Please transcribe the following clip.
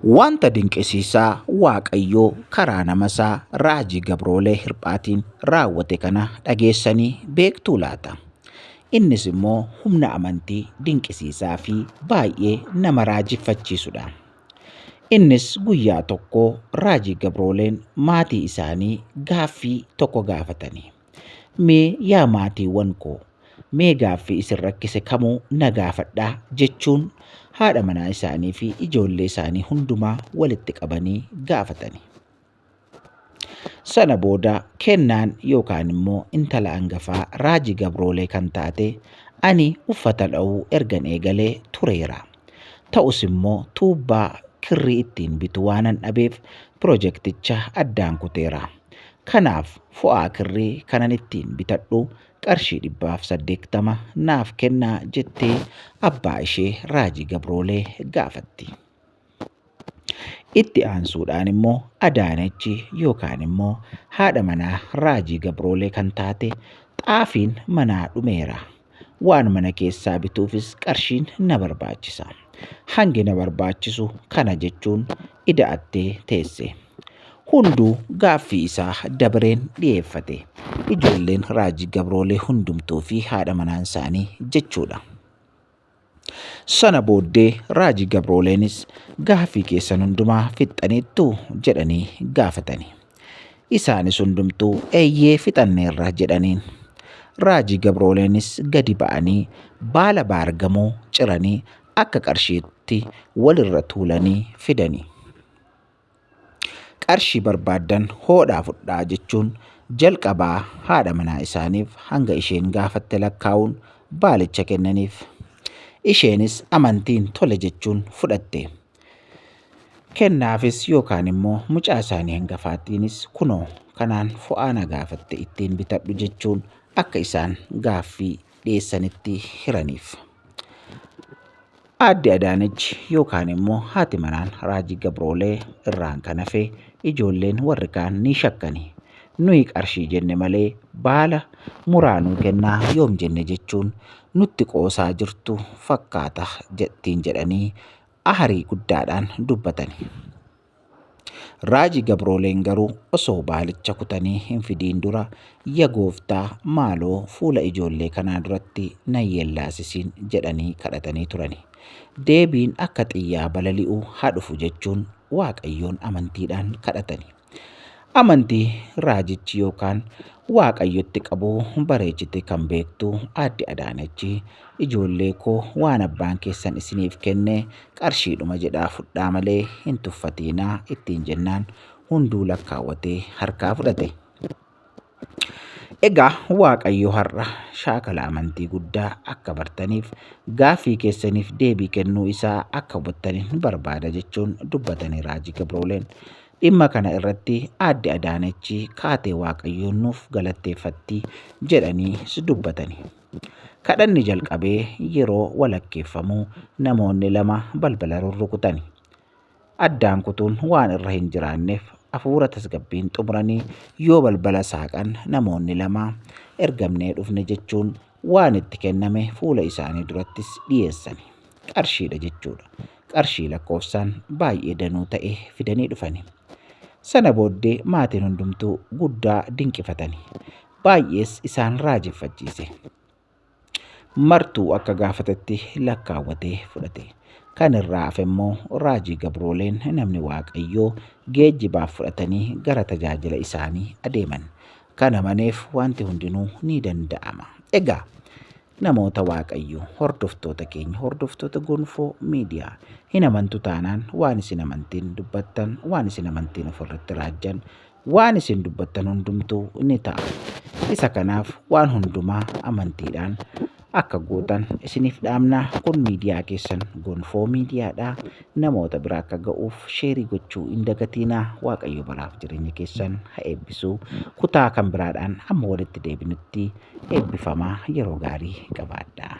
Wanta dinqisiisaa Waaqayyoo karaa namasaa raajii Gabroolee Hirphaatiin raawwate kana dhageessanii beektuu laata? Innis immoo humna amantii dinqisiisaa fi baay'ee nama raajeffachiisudha. Innis guyyaa tokko raajii Gabrooleen maatii isaanii gaaffii tokko gaafatanii. Mee yaa maatiiwwan koo, mee gaaffii isin rakkise kamuu na gaafadhaa jechuun haadha manaa isaanii fi ijoollee isaanii hundumaa walitti qabanii gaafatani. Sana booda kennaan yookaan immoo intala hangafaa raajii Gabroolee kan taate ani uffata dha'uu ergan eegalee tureera. Ta'us immoo tuubbaa kirrii ittiin bitu waanan dhabeef pirojekticha addaan kuteera. Kanaaf fo'aa kirrii kanan ittiin bitadhu qarshii 180 naaf kennaa jettee abbaa ishee raajii Gabroolee gaafatti. Itti aansuudhaan immoo Adaanechi yookaan immoo haadha manaa raajii Gabroolee kan taate xaafiin manaa dhumeera. Waan mana keessaa bituufis qarshiin na barbaachisa. Hangi na barbaachisu kana jechuun ida'attee teesse. Hunduu gaaffii isaa dabareen dhiyeeffate. Ijoolleen raajii Gabroolee hundumtuu fi haadha manaan isaanii jechuudha. Sana booddee raajii Gabrooleenis gaaffii keessan hundumaa fixxaniittu jedhanii gaafatani. Isaanis hundumtuu eeyyee fixanneerra jedhaniin. Raajii Gabrooleenis gadi ba'anii baala baargamoo ciranii akka qarshiitti walirra tuulanii fidanii. Qarshii barbaaddan hoodhaa fudhaa jechuun jalqabaa haadha manaa isaaniif hanga isheen gaafatte lakkaa'uun baalicha kennaniif. Isheenis amantiin tole jechuun fudhatte. Kennaafis yookaan immoo mucaa isaanii hangafaattiinis kunoo kanaan fo'aa na gaafatte ittiin bitadhu jechuun akka isaan gaaffii dhiyeessanitti hiraniif. Aadde Adaanechi yookaan immoo haati manaan raajii Gabroolee irraan kan hafe ijoolleen warri kaan ni shakkani. Nuyi qarshii jenne malee baala muraanuu kennaa yoom jenne jechuun nutti qoosaa jirtu fakkaata jettiin jedhanii aharii guddaadhaan dubbatani. Raajii Gabrooleen garuu osoo baalicha kutanii hin fidiin dura yaa gooftaa maaloo fuula ijoollee kanaa duratti na yeellaasisiin jedhanii kadhatanii turani. Deebiin akka xiyyaa balali'uu haa dhufu jechuun Waaqayyoon amantiidhaan kadhatani. Amantii raajichi yookaan Waaqayyotti qabuu bareechite kan beektu aadde Adaanechi ijoollee koo waan abbaan keessan isiniif kenne qarshiidhuma jedhaa fudhaa malee hin tuffatiinaa ittiin jennaan hunduu lakkaawwatee harkaa fudhate. Egaa Waaqayyo har'a shaakala amantii guddaa akka bartaniif gaaffii keessaniif deebii kennuu isaa akka hubattaniin barbaada jechuun dubbatanii raajii Gabrooleen. Dhimma kana irratti aadde Adaanechi kaatee Waaqayyoon nuuf galateeffatti jedhanii dubbatani. Kadhanni jalqabee yeroo walakkeeffamuu namoonni lama balbala rurrukutani. Addaan kutuun waan irra hin jiraanneef hafuura tasgabbiin xumuranii yoo balbala saaqan namoonni lama ergamnee dhufne jechuun waan itti kenname fuula isaanii durattis dhiyeessani. Qarshiidha jechuudha. Qarshii lakkoofsaan baay'ee danuu ta'e fidanii dhufani. Sana booddee maatiin hundumtuu guddaa dinqifatani. Baay'ees isaan raajeffachiise. Martuu akka gaafatetti lakkaawwatee fudhate. Kan irraa hafe immoo raajii Gabrooleen namni Waaqayyoo geejjibaaf fudhatanii gara tajaajila isaanii adeeman. Kana maleef wanti hundinuu ni danda'ama. Egaa namoota Waaqayyoo hordoftoota keenya hordoftoota Gonfoo Miidiyaa hin amantu taanaan waan isin amantiin dubbattan waan isin amantiin ofirratti raajjan waan isin dubbattan hundumtuu ni ta'a. Isa kanaaf waan hundumaa amantiidhaan akka gootan isiniif dhaamna. Kun miidiyaa keessan Gonfoo Miidiyaadhaa. Namoota biraa akka ga'uuf sheerii gochuu hin dagatiinaa. Waaqayyo baraaf jireenya keessan haa eebbisu. Kutaa kan biraadhaan hamma walitti deebinutti eebbifamaa yeroo gaarii qabaadhaa.